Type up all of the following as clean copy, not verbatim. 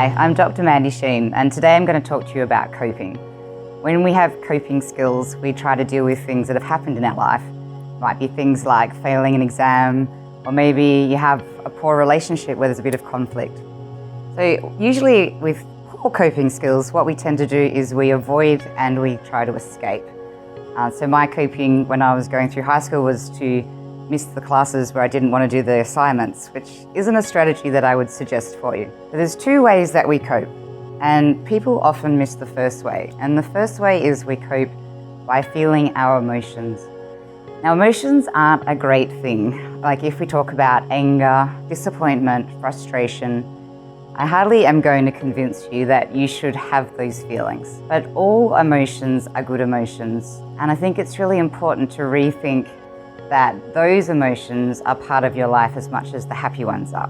Hi, I'm Dr. Mandie Shean, and today I'm going to talk to you about coping. When we have coping skills, we try to deal with things that have happened in our life. It might be things like failing an exam, or maybe you have a poor relationship where there's a bit of conflict. So usually with poor coping skills, what we tend to do is we avoid and we try to escape. So my coping when I was going through high school was to miss the classes where I didn't want to do the assignments, which isn't a strategy that I would suggest for you. But there's two ways that we cope, and people often miss the first way. And the first way is we cope by feeling our emotions. Now, emotions aren't a great thing. Like if we talk about anger, disappointment, frustration, I hardly am going to convince you that you should have those feelings. But all emotions are good emotions. And I think it's really important to rethink that those emotions are part of your life as much as the happy ones are.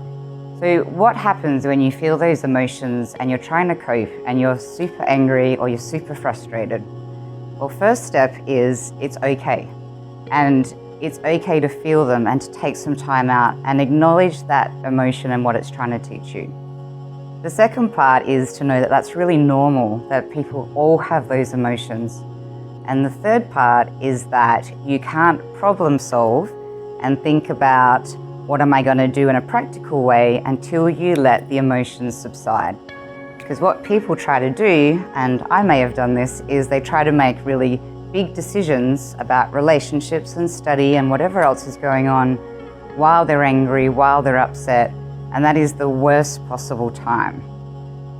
So what happens when you feel those emotions and you're trying to cope and you're super angry or you're super frustrated? Well, first step is it's okay. And it's okay to feel them and to take some time out and acknowledge that emotion and what it's trying to teach you. The second part is to know that that's really normal, that people all have those emotions. And the third part is that you can't problem solve and think about what am I going to do in a practical way until you let the emotions subside. Because what people try to do, and I may have done this, is they try to make really big decisions about relationships and study and whatever else is going on while they're angry, while they're upset, and that is the worst possible time.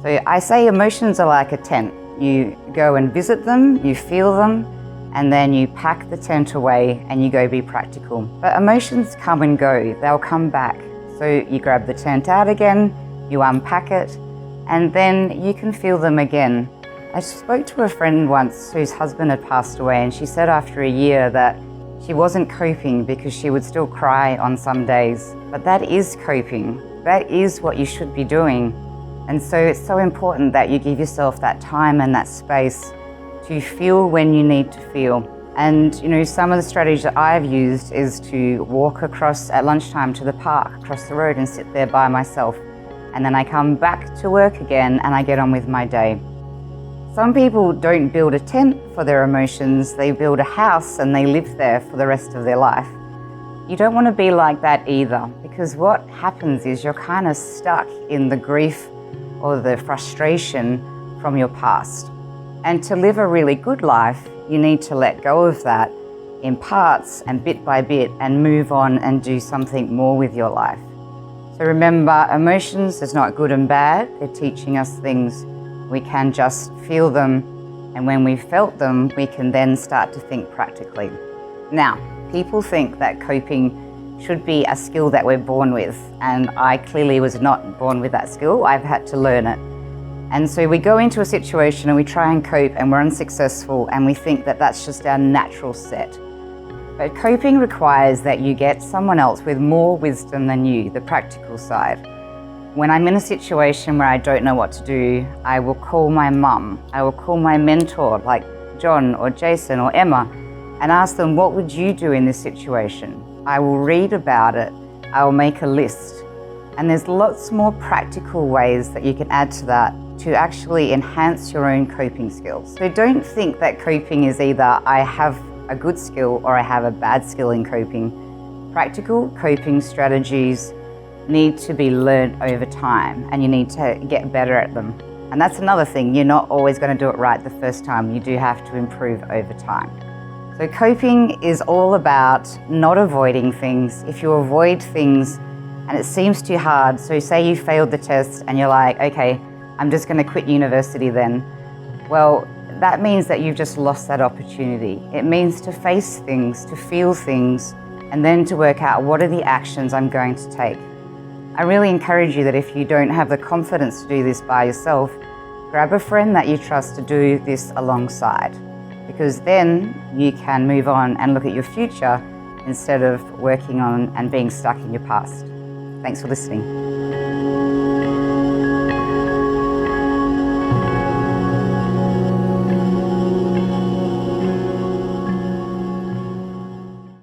So I say emotions are like a tent. You go and visit them, you feel them, and then you pack the tent away and you go be practical. But emotions come and go, they'll come back. So you grab the tent out again, you unpack it, and then you can feel them again. I spoke to a friend once whose husband had passed away, and she said after a year that she wasn't coping because she would still cry on some days. But that is coping. That is what you should be doing. And so it's so important that you give yourself that time and that space to feel when you need to feel. And some of the strategies that I've used is to walk across at lunchtime to the park, across the road, and sit there by myself. And then I come back to work again and I get on with my day. Some people don't build a tent for their emotions, they build a house and they live there for the rest of their life. You don't want to be like that either, because what happens is you're kind of stuck in the grief or the frustration from your past. And to live a really good life, you need to let go of that in parts and bit by bit and move on and do something more with your life. So remember, emotions is not good and bad. They're teaching us things. We can just feel them, and when we've felt them, we can then start to think practically. Now, people think that coping should be a skill that we're born with, and I clearly was not born with that skill. I've had to learn it. And so we go into a situation and we try and cope and we're unsuccessful and we think that that's just our natural set. But coping requires that you get someone else with more wisdom than you, the practical side. When I'm in a situation where I don't know what to do, I will call my mum. I will call my mentor like John or Jason or Emma and ask them, what would you do in this situation? I will read about it, I will make a list. And there's lots more practical ways that you can add to that to actually enhance your own coping skills. So don't think that coping is either I have a good skill or I have a bad skill in coping. Practical coping strategies need to be learned over time and you need to get better at them. And that's another thing, you're not always going to do it right the first time. You do have to improve over time. So coping is all about not avoiding things. If you avoid things and it seems too hard, so say you failed the test and you're like, okay, I'm just going to quit university then. Well, that means that you've just lost that opportunity. It means to face things, to feel things, and then to work out what are the actions I'm going to take. I really encourage you that if you don't have the confidence to do this by yourself, grab a friend that you trust to do this alongside. Because then you can move on and look at your future instead of working on and being stuck in your past. Thanks for listening.